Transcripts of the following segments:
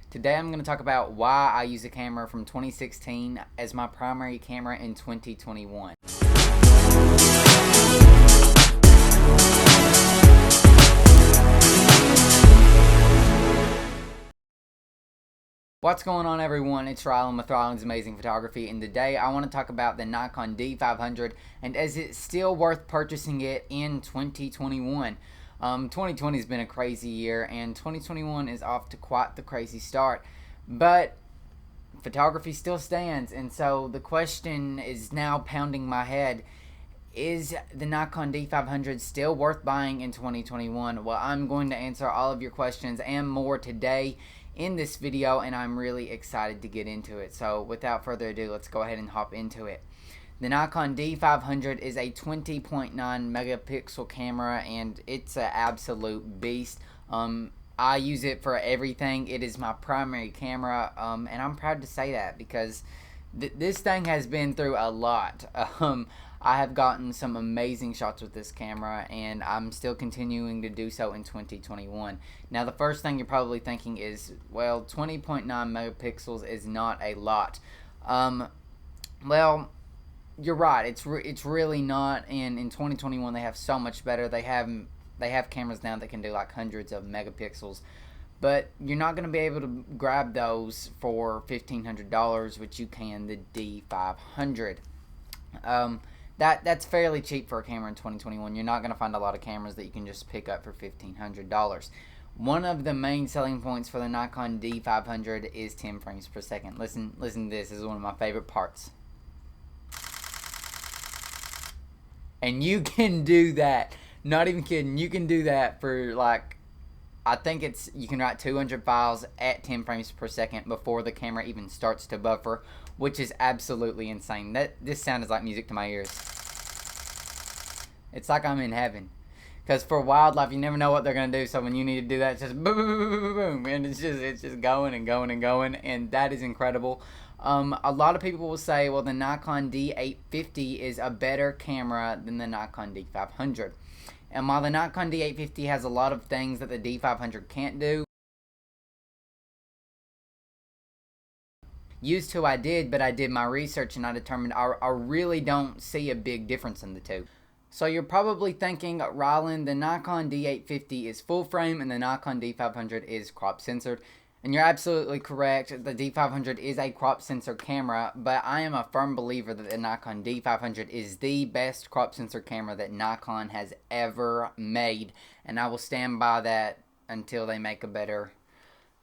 Today I'm going to talk about why I use a camera from 2016 as my primary camera in 2021. What's going on, everyone? It's Rylan with Rylan's Amazing Photography, and today I want to talk about the Nikon D500 and is it still worth purchasing it in 2021. 2020 has been a crazy year, and 2021 is off to quite the crazy start, but photography still stands, and so the question is now pounding my head: is the Nikon D500 still worth buying in 2021? Well, I'm going to answer all of your questions and more today in this video, and I'm really excited to get into it. So without further ado, let's go ahead and hop into it. The Nikon D500 is a 20.9 megapixel camera, and it's an absolute beast. I use it for everything. It is my primary camera, and I'm proud to say that because this thing has been through a lot. I have gotten some amazing shots with this camera, and I'm still continuing to do so in 2021. Now, the first thing you're probably thinking is, well, 20.9 megapixels is not a lot. Well, you're right. It's really not. And in 2021, they have so much better. They have cameras now that can do like hundreds of megapixels. But you're not going to be able to grab those for $1,500, which you can the D500. That's fairly cheap for a camera in 2021. You're not going to find a lot of cameras that you can just pick up for $1,500. One of the main selling points for the Nikon D500 is 10 frames per second. Listen to this. This is one of my favorite parts. And you can do that. Not even kidding. You can do that for like, I think you can write 200 files at 10 frames per second before the camera even starts to buffer, which is absolutely insane. This sound is like music to my ears. It's like I'm in heaven. Because for wildlife, you never know what they're going to do, so when you need to do that, it's just boom, boom, boom, boom, boom, and it's just going and going and going, and that is incredible. A lot of people will say, well, the Nikon D850 is a better camera than the Nikon D500. And while the Nikon D850 has a lot of things that the D500 can't do, used to I did, but I did my research and I determined I really don't see a big difference in the two. So you're probably thinking, Rylan, the Nikon D850 is full frame and the Nikon D500 is crop censored. And you're absolutely correct. The D500 is a crop sensor camera, but I am a firm believer that the Nikon D500 is the best crop sensor camera that Nikon has ever made. And I will stand by that until they make a better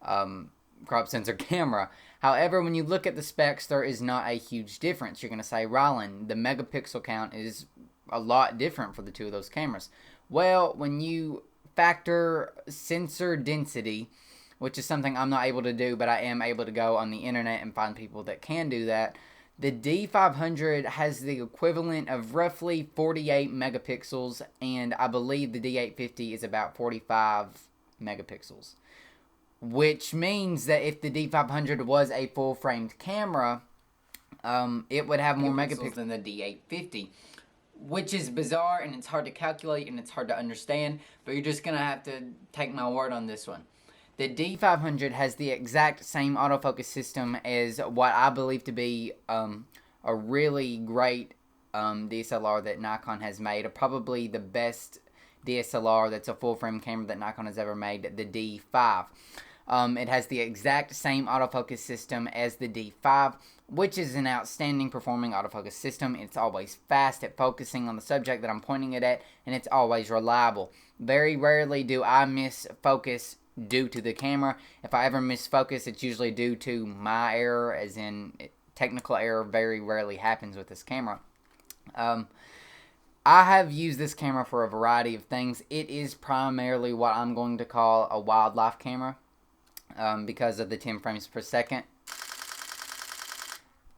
crop sensor camera. However, when you look at the specs, there is not a huge difference. You're going to say, Rylan, the megapixel count is a lot different for the two of those cameras. Well, when you factor sensor density, which is something I'm not able to do, but I am able to go on the internet and find people that can do that, the D500 has the equivalent of roughly 48 megapixels, and I believe the D850 is about 45 megapixels. Which means that if the D500 was a full-framed camera, it would have more megapixels than the D850. Which is bizarre, and it's hard to calculate, and it's hard to understand, but you're just going to have to take my word on this one. The D500 has the exact same autofocus system as what I believe to be a really great DSLR that Nikon has made. Probably the best DSLR that's a full-frame camera that Nikon has ever made, the D5. It has the exact same autofocus system as the D5, which is an outstanding performing autofocus system. It's always fast at focusing on the subject that I'm pointing it at, and it's always reliable. Very rarely do I miss focus due to the camera. If I ever miss focus, it's usually due to my error, as in technical error very rarely happens with this camera. I have used this camera for a variety of things. It is primarily what I'm going to call a wildlife camera because of the 10 frames per second.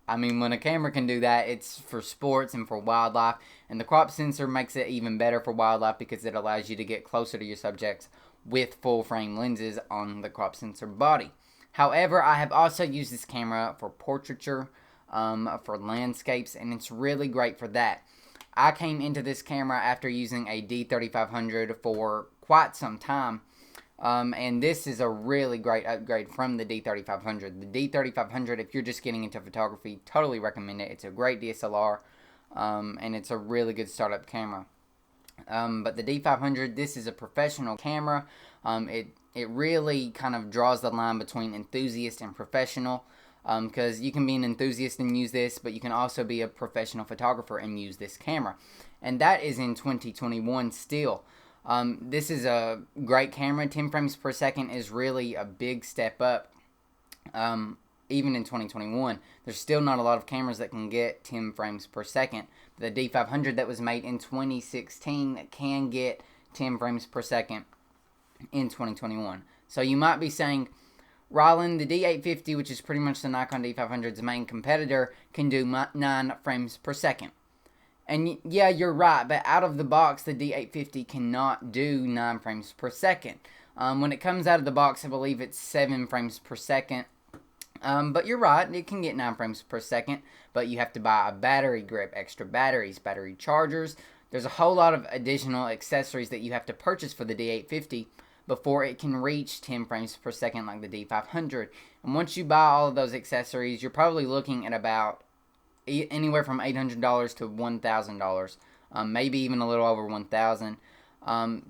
I mean, when a camera can do that, it's for sports and for wildlife, and the crop sensor makes it even better for wildlife because it allows you to get closer to your subjects with full-frame lenses on the crop sensor body. However, I have also used this camera for portraiture, for landscapes, and it's really great for that. I came into this camera after using a D3500 for quite some time, And this is a really great upgrade from the D3500. The D3500, if you're just getting into photography, totally recommend it. It's a great DSLR, and it's a really good startup camera. But the D500, this is a professional camera. It really kind of draws the line between enthusiast and professional, because you can be an enthusiast and use this, but you can also be a professional photographer and use this camera. And that is in 2021 still. This is a great camera. 10 frames per second is really a big step up. Even in 2021, there's still not a lot of cameras that can get 10 frames per second. The D500 that was made in 2016 can get 10 frames per second in 2021. So you might be saying, Ryland, the D850, which is pretty much the Nikon D500's main competitor, can do 9 frames per second. And yeah, you're right, but out of the box, the D850 cannot do 9 frames per second. When it comes out of the box, I believe it's 7 frames per second. But you're right, it can get 9 frames per second, but you have to buy a battery grip, extra batteries, battery chargers. There's a whole lot of additional accessories that you have to purchase for the D850 before it can reach 10 frames per second like the D500. And once you buy all of those accessories, you're probably looking at about anywhere from $800 to $1,000, maybe even a little over $1,000,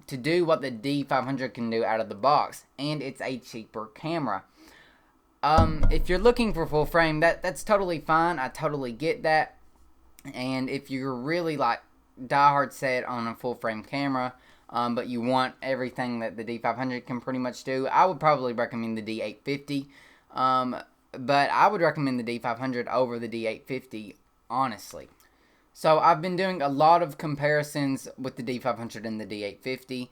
to do what the D500 can do out of the box, and it's a cheaper camera. If you're looking for full frame, that's totally fine. I totally get that. And if you're really like diehard set on a full frame camera, but you want everything that the D500 can pretty much do, I would probably recommend the D850. But I would recommend the D500 over the D850, honestly. So I've been doing a lot of comparisons with the D500 and the D850.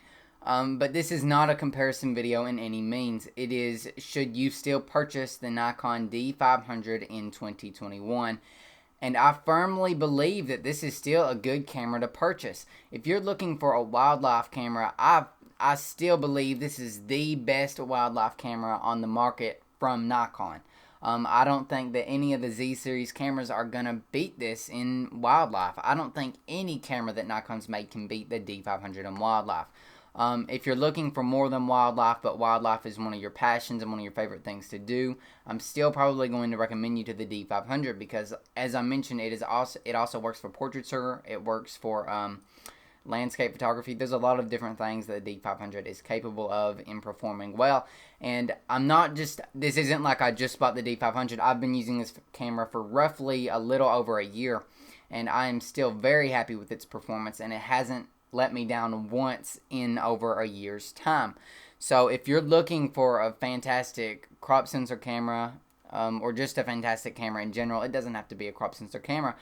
But this is not a comparison video in any means. It is, should you still purchase the Nikon D500 in 2021? And I firmly believe that this is still a good camera to purchase. If you're looking for a wildlife camera, I still believe this is the best wildlife camera on the market from Nikon. I don't think that any of the Z-series cameras are going to beat this in wildlife. I don't think any camera that Nikon's made can beat the D500 in wildlife. If you're looking for more than wildlife, but wildlife is one of your passions and one of your favorite things to do, I'm still probably going to recommend you to the D500 because, as I mentioned, it also works for portraiture. It works for landscape photography. There's a lot of different things that the D500 is capable of in performing well. And this isn't like I just bought the D500. I've been using this camera for roughly a little over a year, and I am still very happy with its performance, and it hasn't let me down once in over a year's time. So if you're looking for a fantastic crop sensor camera, or just a fantastic camera in general, it doesn't have to be a crop sensor camera,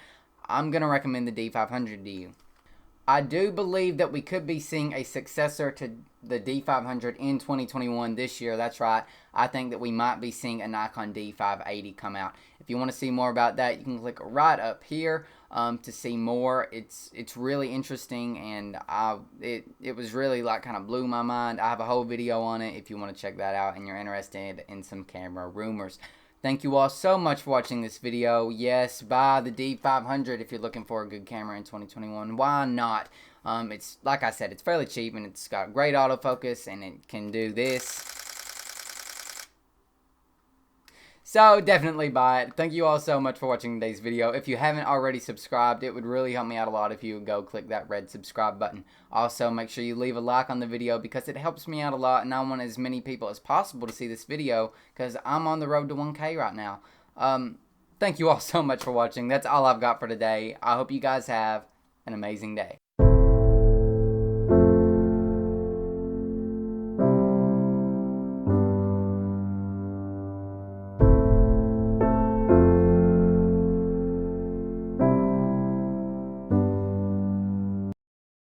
I'm going to recommend the D500 to you. I do believe that we could be seeing a successor to the D500 in 2021 this year. That's right. I think that we might be seeing a Nikon D580 come out. If you want to see more about that, you can click right up here to see more. It's really interesting, and it was really like kind of blew my mind. I have a whole video on it if you want to check that out and you're interested in some camera rumors. Thank you all so much for watching this video. Yes, buy the D500 if you're looking for a good camera in 2021. Why not? It's, like I said, it's fairly cheap, and it's got great autofocus, and it can do this. So definitely buy it. Thank you all so much for watching today's video. If you haven't already subscribed, it would really help me out a lot if you would go click that red subscribe button. Also, make sure you leave a like on the video because it helps me out a lot, and I want as many people as possible to see this video because I'm on the road to 1K right now. Thank you all so much for watching. That's all I've got for today. I hope you guys have an amazing day.